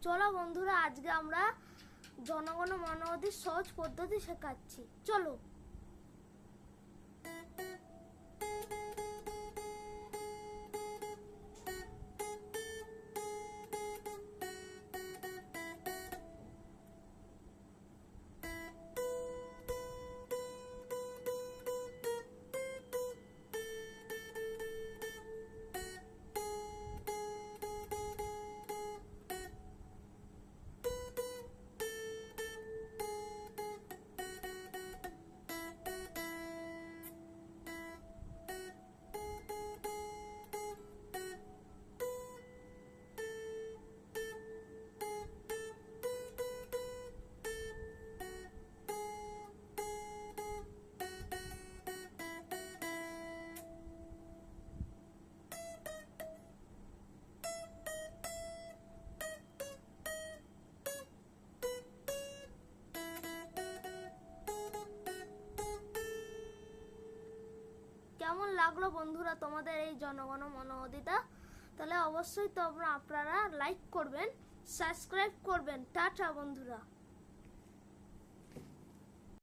চলো বন্ধুরা, আজকে আমরা জনগণ মন অধির সহজ পদ্ধতি শেখাচ্ছি। চলো। কেমন লাগলো বন্ধুরা তোমাদের এই জনগণ মন অধিটা? তাহলে অবশ্যই তোমরা আপনারা লাইক করবেন, সাবস্ক্রাইব করবেন। টাটা বন্ধুরা।